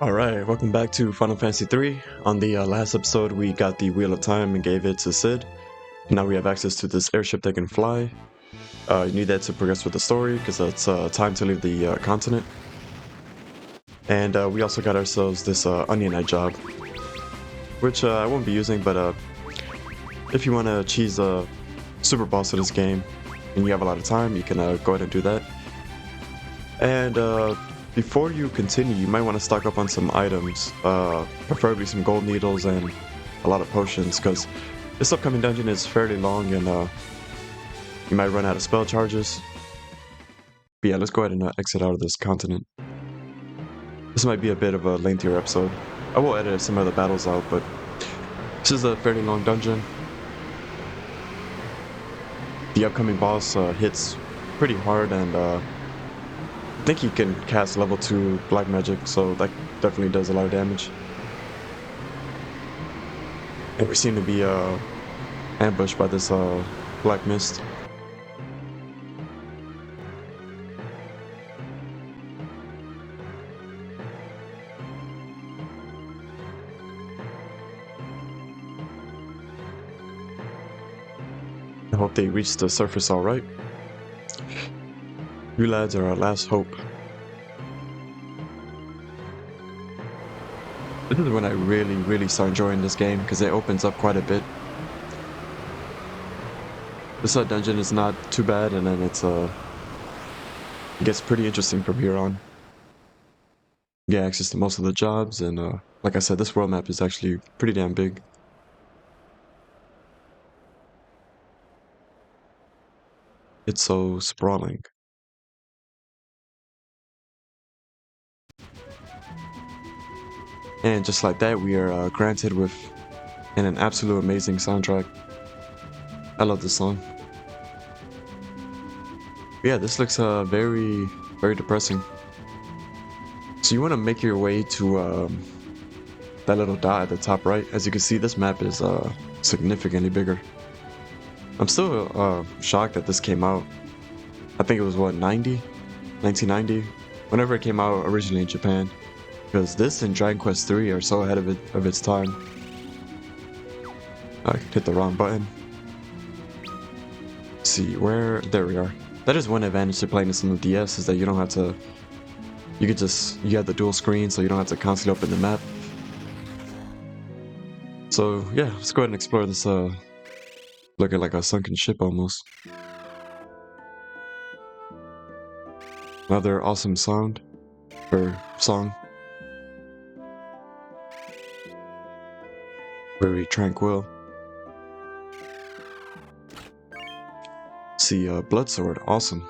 Alright, welcome back to Final Fantasy 3. On the last episode, we got the Wheel of Time and gave it to Cid. Now we have access to this airship that can fly. You need that to progress with the story, because it's time to leave the continent. And we also got ourselves this Onion Knight job, which I won't be using, but if you want to cheese a super boss of this game, and you have a lot of time, you can go ahead and do that. And before you continue, you might want to stock up on some items, preferably some gold needles and a lot of potions, because this upcoming dungeon is fairly long and you might run out of spell charges. But yeah, let's go ahead and exit out of this continent. This might be a bit of a lengthier episode. I will edit some of the battles out, but this is a fairly long dungeon. The upcoming boss hits pretty hard, and I think he can cast level 2 black magic, so that definitely does a lot of damage. And we seem to be ambushed by this black mist. I hope they reach the surface alright. You lads are our last hope. This is when I really start enjoying this game, because it opens up quite a bit. This dungeon is not too bad, and then it gets pretty interesting from here on. You get access to most of the jobs, and like I said, this world map is actually pretty damn big. It's so sprawling. And just like that, we are granted with an absolute amazing soundtrack. I love this song. Yeah, this looks very depressing. So you want to make your way to that little dot at the top right. As you can see, this map is significantly bigger. I'm still shocked that this came out. I think it was what, 1990? Whenever it came out originally in Japan. Because this and Dragon Quest III are so ahead of its time. I hit the wrong button. Let's see, there we are. That is one advantage to playing this on the DS, is that you don't have to, you have the dual screen, so you don't have to constantly open the map. So yeah, let's go ahead and explore this looking like a sunken ship almost. Another awesome sound, or song. Very tranquil. See, Blood Sword, awesome.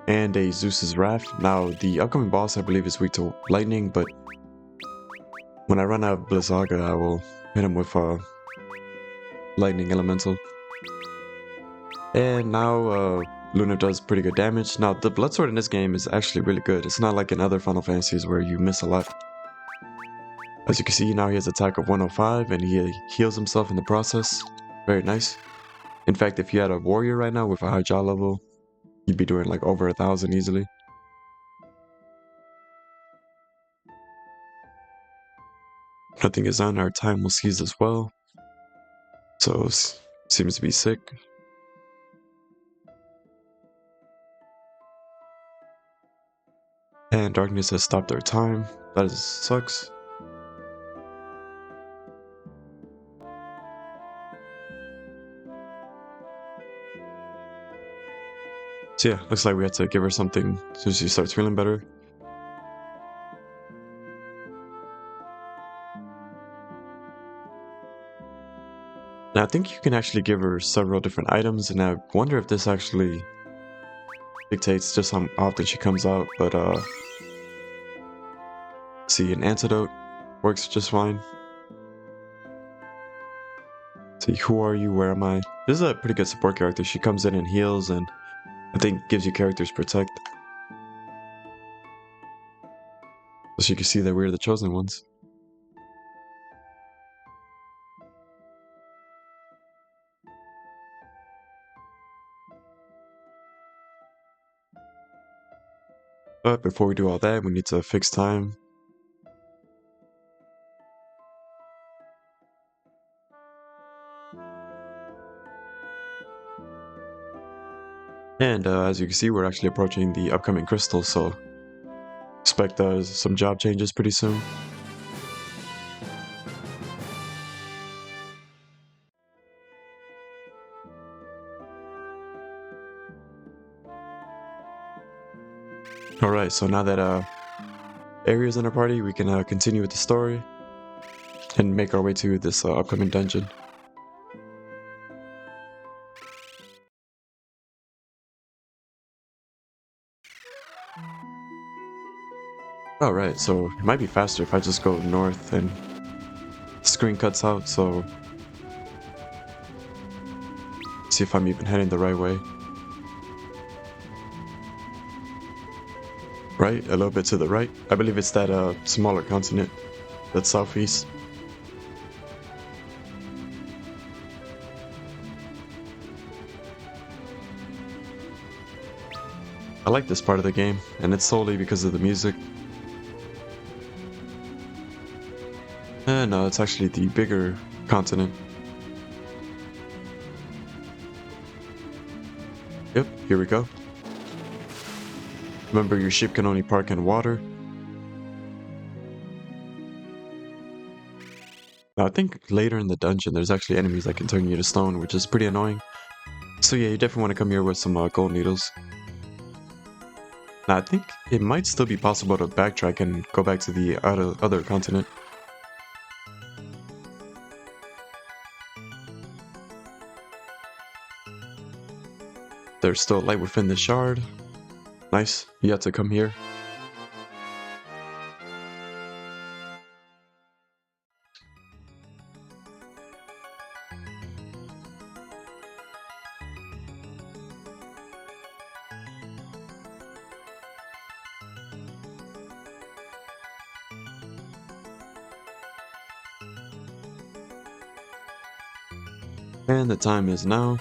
And a Zeus's Wrath. Now, the upcoming boss I believe is weak to lightning, but when I run out of Blizzaga, I will hit him with Lightning Elemental. And now, Luna does pretty good damage. Now, the Blood Sword in this game is actually really good. It's not like in other Final Fantasies where you miss a lot. As you can see, now he has attack of 105, and he heals himself in the process. Very nice. In fact, if you had a warrior right now with a high jaw level, you'd be doing like over 1,000 easily. Nothing is on, our time will seize as well. So, seems to be sick. And darkness has stopped our time. That sucks. So yeah, looks like we have to give her something as soon as she starts feeling better. Now I think you can actually give her several different items, and I wonder if this actually dictates just how often she comes out, but see, an antidote works just fine. See, who are you, where am I? This is a pretty good support character. She comes in and heals, and I think gives you characters protect. So you can see that we're the chosen ones. But before we do all that, we need to fix time. And as you can see, we're actually approaching the upcoming crystal, so expect some job changes pretty soon. Alright, so now that Aria's in our party, we can continue with the story and make our way to this upcoming dungeon. Alright, so it might be faster if I just go north and the screen cuts out, so see if I'm even heading the right way. Right, a little bit to the right. I believe it's that smaller continent that's southeast. I like this part of the game, and it's solely because of the music. No, it's actually the bigger continent. Yep, here we go. Remember, your ship can only park in water. Now, I think later in the dungeon, there's actually enemies that can turn you to stone, which is pretty annoying. So yeah, you definitely want to come here with some gold needles. Now, I think it might still be possible to backtrack and go back to the other continent. There's still light within the shard. Nice, you have to come here. And the time is now.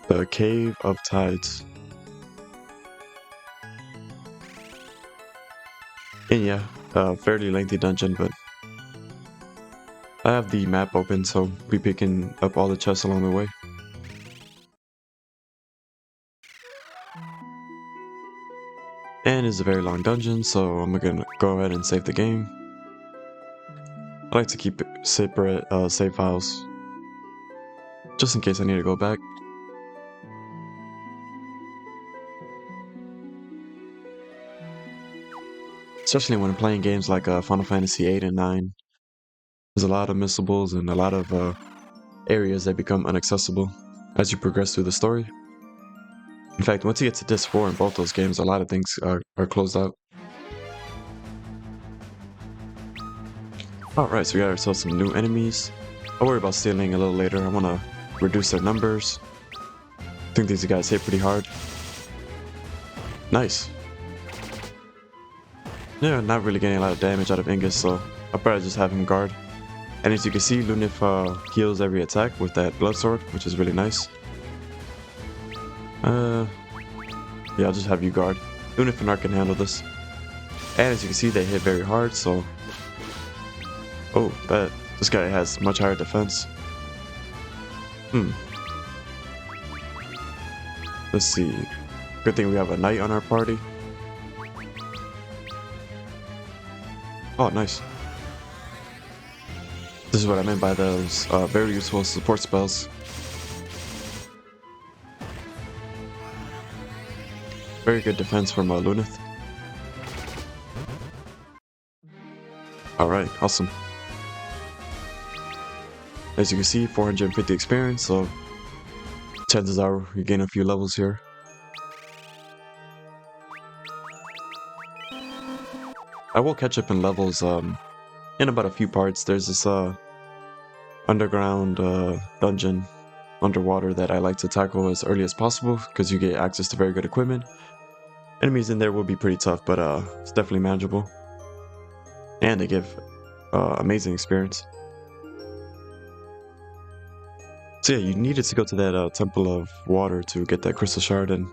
The Cave of Tides. And yeah, a fairly lengthy dungeon, but I have the map open, so we'll be picking up all the chests along the way. And it's a very long dungeon, so I'm gonna go ahead and save the game. I like to keep separate save files, just in case I need to go back. Especially when I'm playing games like Final Fantasy 8 and 9. There's a lot of missables and a lot of areas that become inaccessible as you progress through the story. In fact, once you get to Disc 4 in both those games, a lot of things are closed out. Alright, so we got ourselves some new enemies. I'll worry about stealing a little later. I want to reduce their numbers. I think these guys hit pretty hard. Nice. Yeah, not really getting a lot of damage out of Ingus, so I'll probably just have him guard. And as you can see, Lunif heals every attack with that blood sword, which is really nice. Yeah, I'll just have you guard. Lunif and Ark can handle this. And as you can see, they hit very hard, so... Oh, this guy has much higher defense. Let's see. Good thing we have a knight on our party. Oh, nice. This is what I meant by those very useful support spells. Very good defense from Lunith. Alright, awesome. As you can see, 450 experience, so chances are we gain a few levels here. I will catch up in levels in about a few parts. There's this underground dungeon underwater that I like to tackle as early as possible because you get access to very good equipment. Enemies in there will be pretty tough, but it's definitely manageable. And they give amazing experience. So yeah, you needed to go to that Temple of Water to get that Crystal Shard, and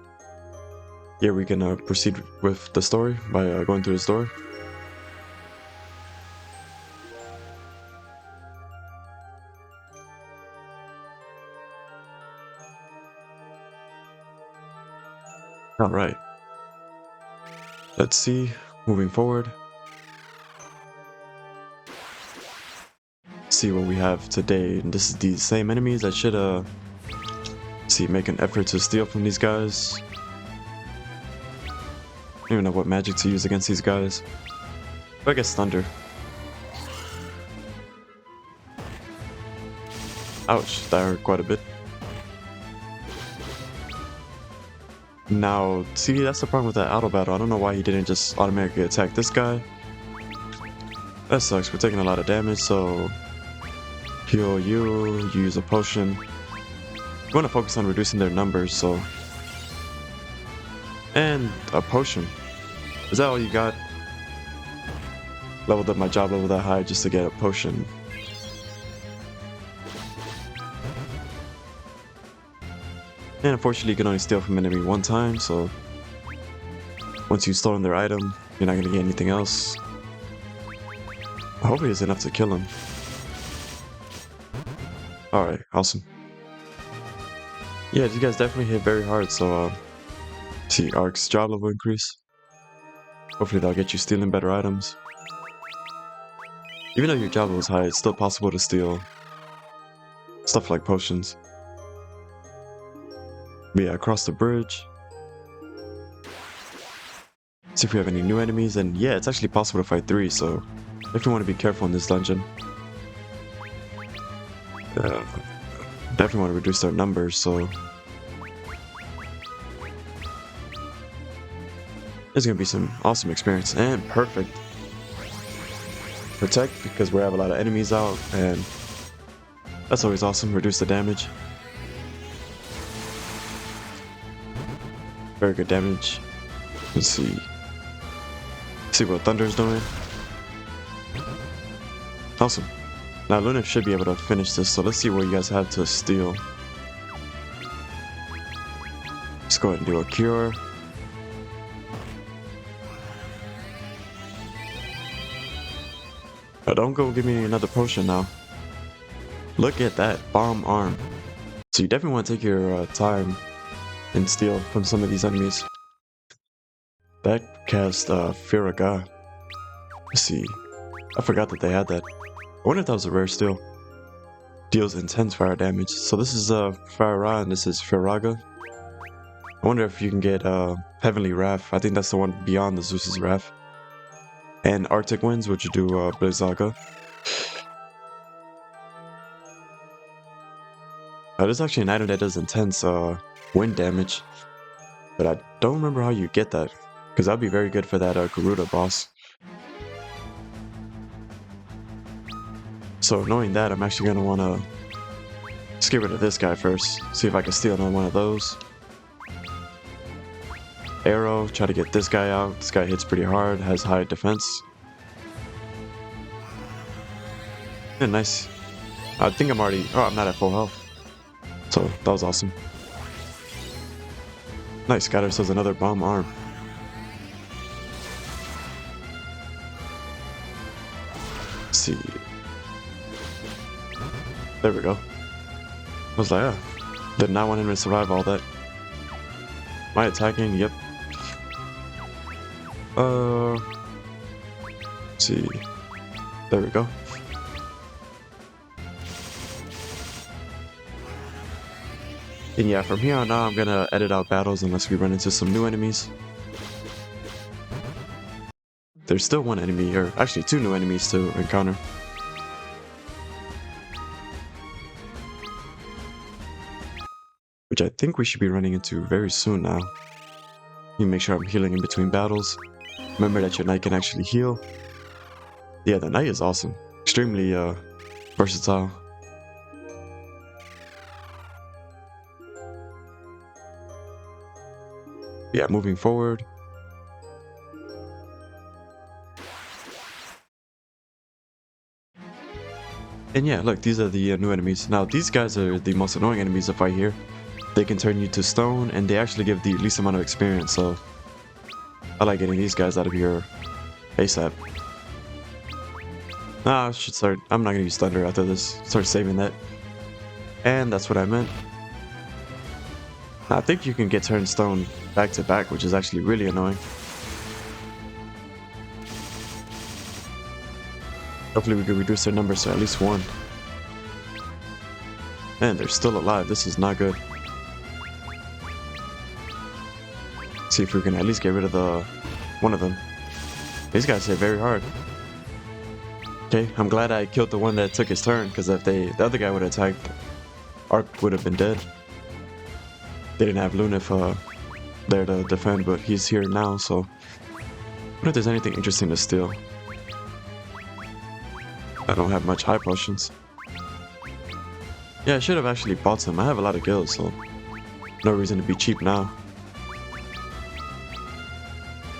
here we can proceed with the story by going through this door. Alright. Let's see. Moving forward. See what we have today. And this is the same enemies. I should see, make an effort to steal from these guys. I don't even know what magic to use against these guys. But I guess thunder. Ouch, that hurt quite a bit. Now, see, that's the problem with that auto battle. I don't know why he didn't just automatically attack this guy. That sucks. We're taking a lot of damage, so heal you, use a potion. We want to focus on reducing their numbers, so. And a potion. Is that all you got? Leveled up my job level that high just to get a potion. And unfortunately, you can only steal from an enemy one time, so once you've stolen their item, you're not going to get anything else. Hopefully it's enough to kill him. Alright, awesome. Yeah, these guys definitely hit very hard, so see, Ark's job level increase. Hopefully that'll get you stealing better items. Even though your job level is high, it's still possible to steal stuff like potions. But yeah, across the bridge. See if we have any new enemies, and yeah, it's actually possible to fight 3, so definitely want to be careful in this dungeon. Definitely want to reduce their numbers, so it's gonna be some awesome experience. And perfect. Protect, because we have a lot of enemies out, and that's always awesome. Reduce the damage. Very good damage. Let's see. See what Thunder's doing. Awesome. Now Luna should be able to finish this, so let's see what you guys have to steal. Let's go ahead and do a cure. Don't go give me another potion now. Look at that bomb arm. So you definitely want to take your time and steal from some of these enemies. That cast Firaga. Let's see. I forgot that they had that. I wonder if that was a rare steal. Deals intense fire damage. So this is Farah and this is Firaga. I wonder if you can get Heavenly Wrath. I think that's the one beyond the Zeus's Wrath. And Arctic Winds, which you do Blizzaga. There's actually an item that does intense wind damage. But I don't remember how you get that. Because that'd be very good for that Garuda boss. So knowing that, I'm actually going to want to just get rid of this guy first. See if I can steal another one of those. Arrow, try to get this guy out. This guy hits pretty hard, has high defense. Yeah, nice. I think I'm already... Oh, I'm not at full health. So, that was awesome. Nice, got ourselves another bomb arm. Let's see. There we go. I was like, did not want him to survive all that. Am I attacking? Yep. Let's see. There we go. And yeah, from here on out, I'm gonna edit out battles unless we run into some new enemies. There's still one enemy, or actually 2 new enemies to encounter. Which I think we should be running into very soon now. Let me make sure I'm healing in between battles. Remember that your knight can actually heal. Yeah, the knight is awesome. Extremely versatile. Yeah, moving forward. And yeah, look, these are the new enemies. Now, these guys are the most annoying enemies to fight here. They can turn you to stone, and they actually give the least amount of experience, so I like getting these guys out of here ASAP. I should start... I'm not gonna use Thunder after this. Start saving that. And that's what I meant. I think you can get turned stone back to back, which is actually really annoying. Hopefully we can reduce their numbers to at least 1. Man, they're still alive. This is not good. See if we can at least get rid of one of them. These guys hit very hard. Okay, I'm glad I killed the one that took his turn, because if the other guy would have attacked, Arc would have been dead. They didn't have Lunif there to defend, but he's here now, so I wonder if there's anything interesting to steal. I don't have much high potions. Yeah, I should have actually bought some. I have a lot of gills, so no reason to be cheap now.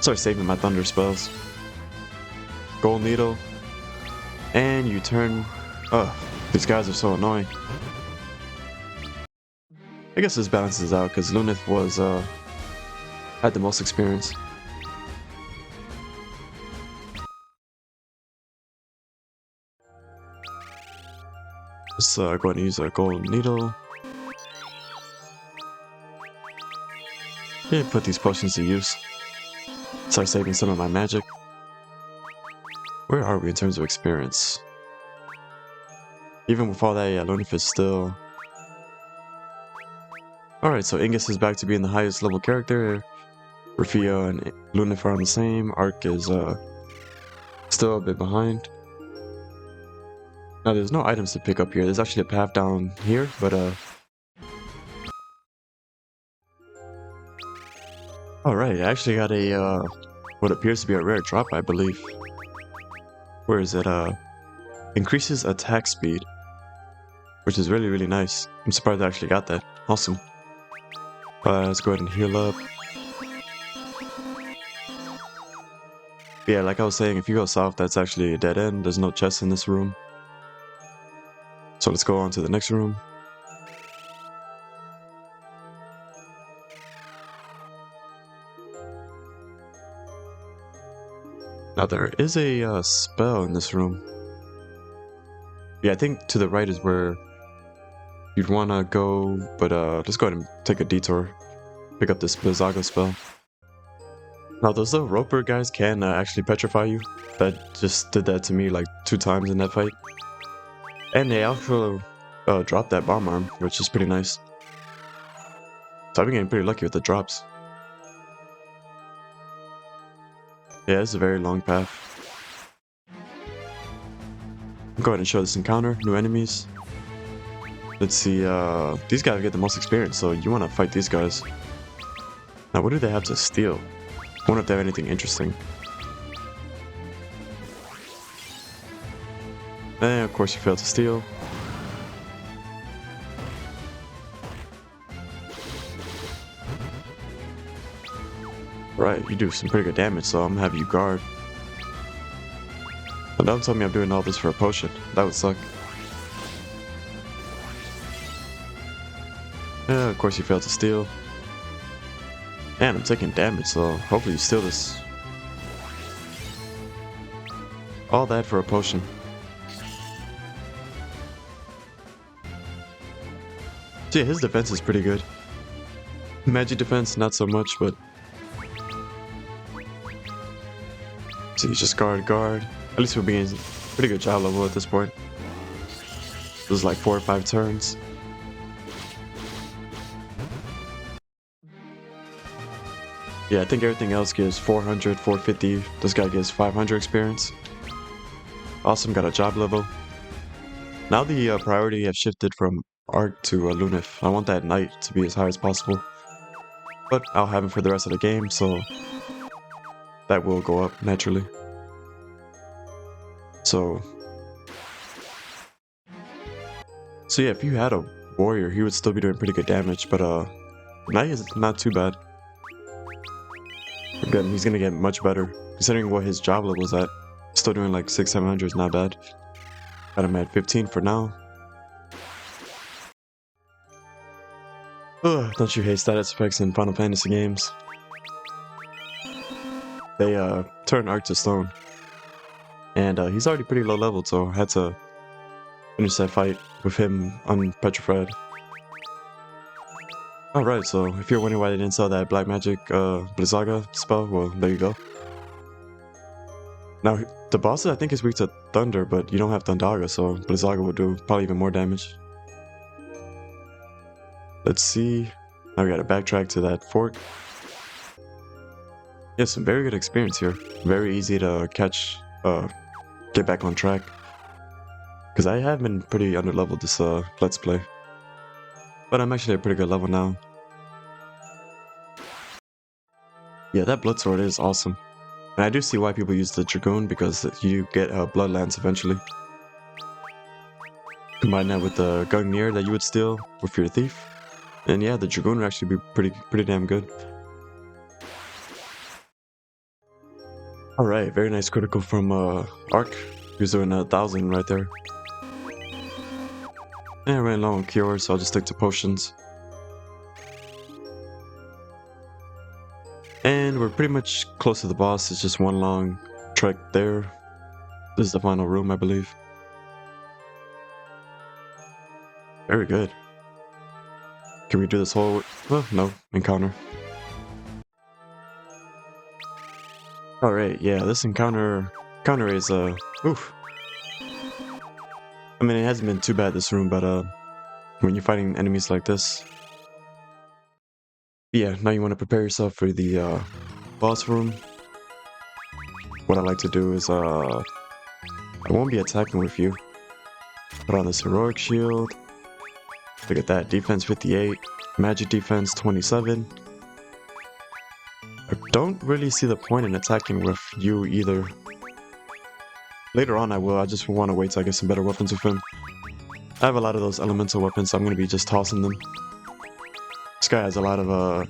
Start saving my thunder spells. Gold needle. And you turn... Ugh, these guys are so annoying. I guess this balances out because Lunith was had the most experience. Let's go ahead and use a gold needle. Yeah, put these potions to use. Start saving some of my magic. Where are we in terms of experience? Even with all that, yeah, Lunith is still... Alright, so Ingus is back to being the highest level character. Rufio and Lunith are on the same. Arc is still a bit behind. Now there's no items to pick up here. There's actually a path down here, but Alright, I actually got a what appears to be a rare drop, I believe. Where is it? Increases attack speed, which is really, really nice. I'm surprised I actually got that. Awesome. Let's go ahead and heal up. Yeah, like I was saying, if you go south, that's actually a dead end. There's no chest in this room. So let's go on to the next room. Now there is a spell in this room. Yeah, I think to the right is where you'd want to go, but let's go ahead and take a detour. Pick up this Blizzaga spell. Now those little roper guys can actually petrify you. That just did that to me like 2 times in that fight. And they also dropped that bomb arm, which is pretty nice. So I've been getting pretty lucky with the drops. Yeah, it's a very long path. Go ahead and show this encounter, new enemies. Let's see, these guys get the most experience, so you want to fight these guys. Now what do they have to steal? I wonder if they have anything interesting. And of course you failed to steal. Right, you do some pretty good damage, so I'm gonna have you guard. But don't tell me I'm doing all this for a potion. That would suck. Yeah, of course you failed to steal. And I'm taking damage, so hopefully you steal this. All that for a potion. So yeah, his defense is pretty good. Magic defense, not so much, but... So you just guard. At least we're being pretty good job level at this point. This is like 4 or 5 turns. Yeah, I think everything else gives 400, 450. This guy gives 500 experience. Awesome, got a job level. Now the priority have shifted from Arc to Lunith. I want that knight to be as high as possible. But I'll have him for the rest of the game, so that will go up naturally. So yeah, if you had a warrior, he would still be doing pretty good damage, but knight is not too bad. Again, he's gonna get much better considering what his job level is at. Still doing like 600-700 is not bad. Got him at 15 for now. Ugh, don't you hate status effects in Final Fantasy games? They turn Arc to stone. And he's already pretty low level, so I had to finish that fight with him unpetrified. Alright, so if you're wondering why they didn't sell that Black Magic Blizzaga spell, well, there you go. Now, the boss I think is weak to Thunder, but you don't have Thundaga, so Blizzaga will do probably even more damage. Let's see. Now we gotta backtrack to that fork. Yeah, some very good experience here. Very easy to catch, get back on track. Because I have been pretty underleveled this Let's Play. But I'm actually at a pretty good level now. Yeah, that Blood Sword is awesome. And I do see why people use the Dragoon, because you get Bloodlands eventually. Combine that with the Gungnir that you would steal with your Thief. And yeah, the Dragoon would actually be pretty damn good. Alright, very nice critical from Arc. He was doing 1,000 right there. And I ran low on cure, so I'll just stick to potions. And we're pretty much close to the boss. It's just one long trek there. This is the final room, I believe. Very good. Can we do this whole... well, no. Encounter. Alright, yeah, this encounter is, oof. I mean, it hasn't been too bad this room, but, when you're fighting enemies like this... yeah, now you want to prepare yourself for the, boss room. What I like to do is, I won't be attacking with you. Put on this heroic shield. Look at that, defense 58, magic defense 27. I don't really see the point in attacking with you either. Later on I will, I just want to wait till I get some better weapons with him. I have a lot of those elemental weapons, so I'm going to be just tossing them. This guy has a lot of, I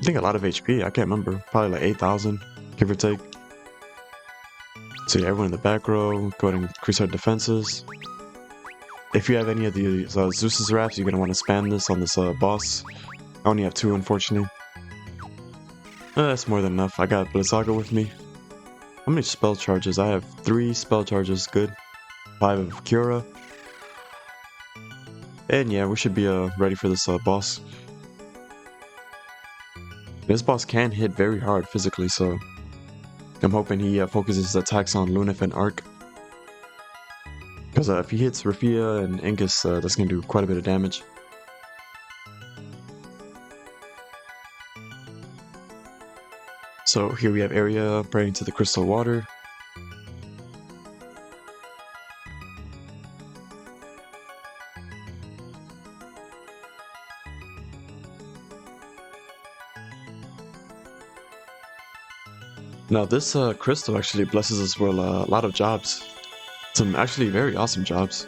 think a lot of HP, I can't remember. Probably like 8,000, give or take. So yeah, everyone in the back row, go ahead and increase our defenses. If you have any of these Zeus's Wraths, you're going to want to spam this on this boss. I only have 2, unfortunately. That's more than enough. I got Blizzaga with me. How many spell charges? I have 3 spell charges, good. 5 of Cura. And yeah, we should be ready for this boss. This boss can hit very hard physically, so I'm hoping he focuses his attacks on Lunaf and Arc. Because if he hits Rafia and Ingus, that's going to do quite a bit of damage. So here we have Area praying to the crystal water. Now this crystal actually blesses us with a lot of jobs. Some actually very awesome jobs.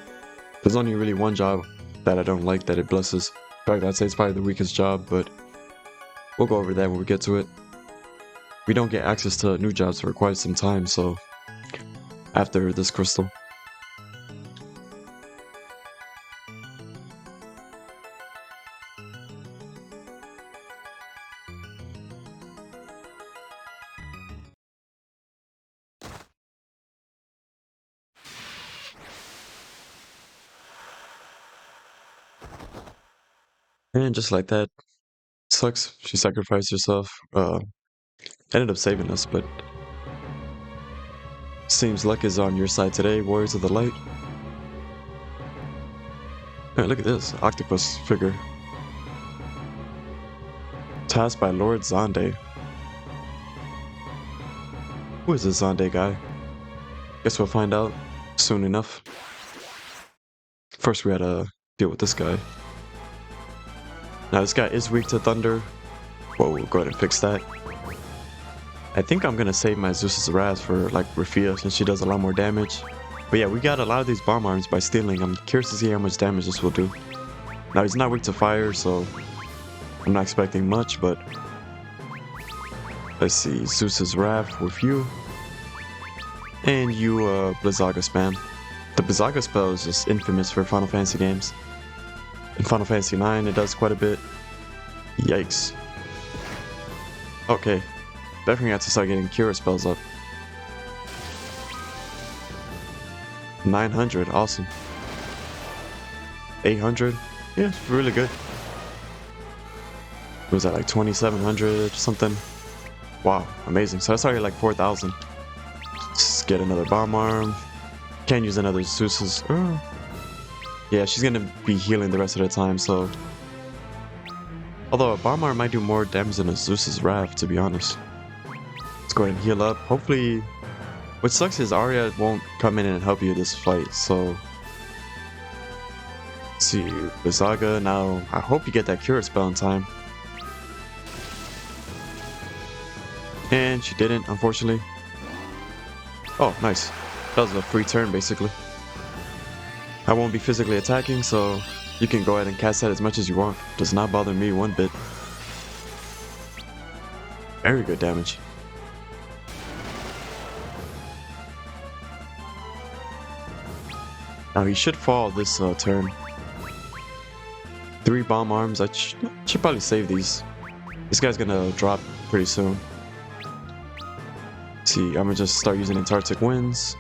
There's only really one job that I don't like that it blesses. In fact, I'd say it's probably the weakest job, but we'll go over that when we get to it. We don't get access to new jobs for quite some time, so after this crystal. And just like that, sucks. She sacrificed herself. Ended up saving us, but seems luck is on your side today, Warriors of the Light. Hey, look at this octopus figure. Tasked by Lord Xande. Who is this Xande guy? Guess we'll find out soon enough. First, we had to deal with this guy. Now, this guy is weak to thunder. Whoa, we'll go ahead and fix that. I think I'm gonna save my Zeus's Wrath for like Rafia since she does a lot more damage. But yeah, we got a lot of these bomb arms by stealing. I'm curious to see how much damage this will do. Now he's not weak to fire, so I'm not expecting much, but let's see, Zeus's Wrath with you. And you Blizzaga spam. The Blizzaga spell is just infamous for Final Fantasy games. In Final Fantasy 9 it does quite a bit. Yikes. Okay. Definitely have to start getting Cura spells up. 900, awesome. 800, yeah, really good. Was that like 2,700 something? Wow, amazing. So that's already like 4,000. Let's get another bomb arm. Can't use another Zeus's. Yeah, she's gonna be healing the rest of the time, so. Although a bomb arm might do more damage than a Zeus's Wrath, to be honest. Let's go ahead and heal up. Hopefully, what sucks is Arya won't come in and help you this fight, so. Let's see, Blizzaga, now I hope you get that cure spell in time. And she didn't, unfortunately. Oh, nice. That was a free turn, basically. I won't be physically attacking, so you can go ahead and cast that as much as you want. Does not bother me one bit. Very good damage. Now he should fall this turn. 3 bomb arms. I should probably save these. This guy's gonna drop pretty soon. See, I'm gonna just start using Antarctic Winds.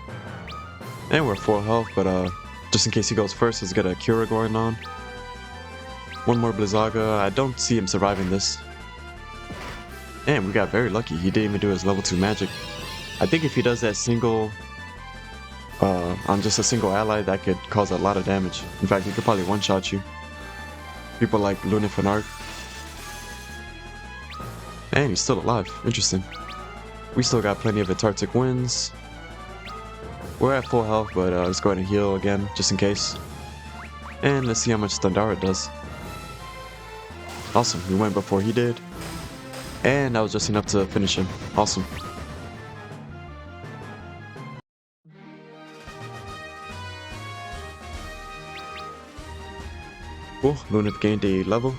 And we're full health, but just in case he goes first, let's get a Cura going on. One more Blizzaga. I don't see him surviving this. And we got very lucky. He didn't even do his level 2 magic. I think if he does that single on just a single ally, that could cause a lot of damage. In fact, he could probably one-shot you. People like Lunafanark. And he's still alive. Interesting. We still got plenty of Antarctic Winds. We're at full health, but let's go ahead and heal again, just in case. And let's see how much Thundara does. Awesome, we went before he did. And that was just enough to finish him. Awesome. Cool, Luna gained a level.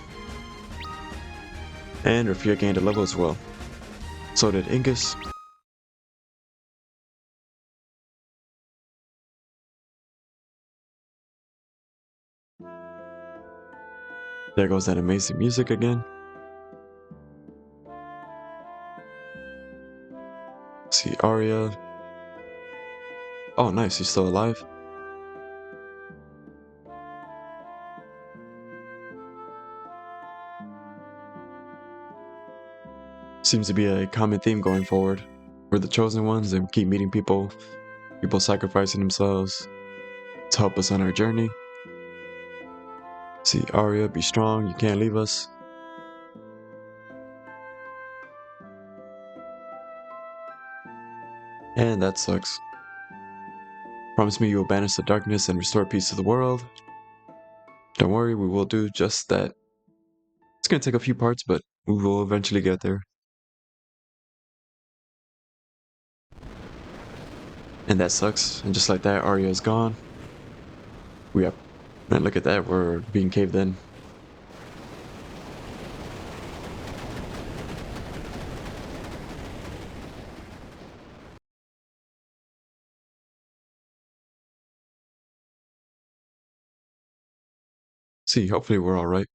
And Rafia gained a level as well. So did Ingus. There goes that amazing music again. See Arya. Oh nice, he's still alive. Seems to be a common theme going forward. We're the chosen ones and we keep meeting people sacrificing themselves to help us on our journey. See Arya, be strong, you can't leave us. And that sucks. Promise me you will banish the darkness and restore peace to the world. Don't worry, we will do just that. It's gonna take a few parts, but we will eventually get there. And that sucks, and just like that, Arya is gone. Man, look at that, we're being caved in. See, hopefully we're alright.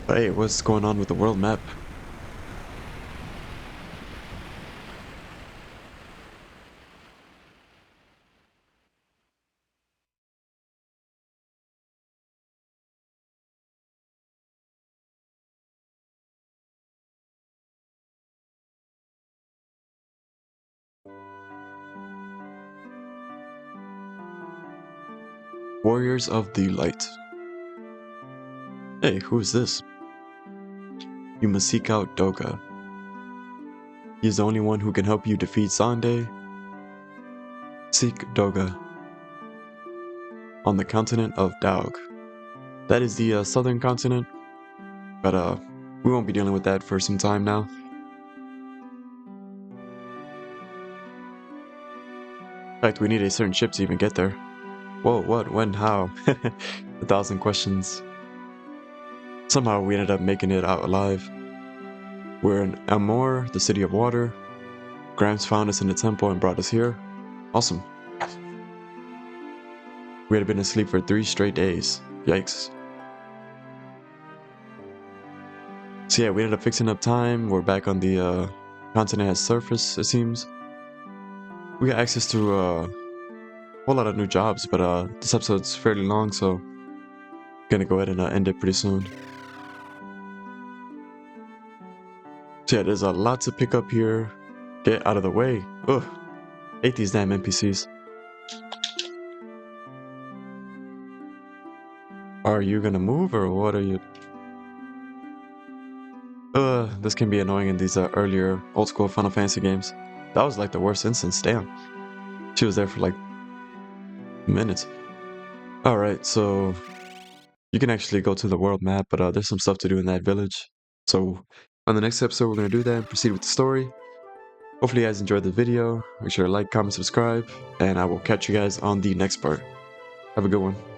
But hey, what's going on with the world map? Warriors of the Light. Hey, who is this? You must seek out Doga. He is the only one who can help you defeat Xande. Seek Doga. On the continent of Daug. That is the southern continent. But we won't be dealing with that for some time now. In fact, we need a certain ship to even get there. Whoa, what, when, how? 1,000 questions. Somehow we ended up making it out alive. We're in Amor, the city of water. Grimes found us in the temple and brought us here. Awesome. We had been asleep for 3 straight days. Yikes. So yeah, we ended up fixing up time. We're back on the continent's surface, it seems. We got access to a whole lot of new jobs, but this episode's fairly long, so I'm gonna go ahead and end it pretty soon. So yeah, there's a lot to pick up here. Get out of the way. Ugh. Hate these damn NPCs. Are you gonna move or what are you? This can be annoying in these earlier old school Final Fantasy games. That was like the worst instance, damn. She was there for like minutes. Alright, so you can actually go to the world map, but there's some stuff to do in that village. So on the next episode, we're gonna do that and proceed with the story. Hopefully you guys enjoyed the video. Make sure to like, comment, subscribe, and I will catch you guys on the next part. Have a good one.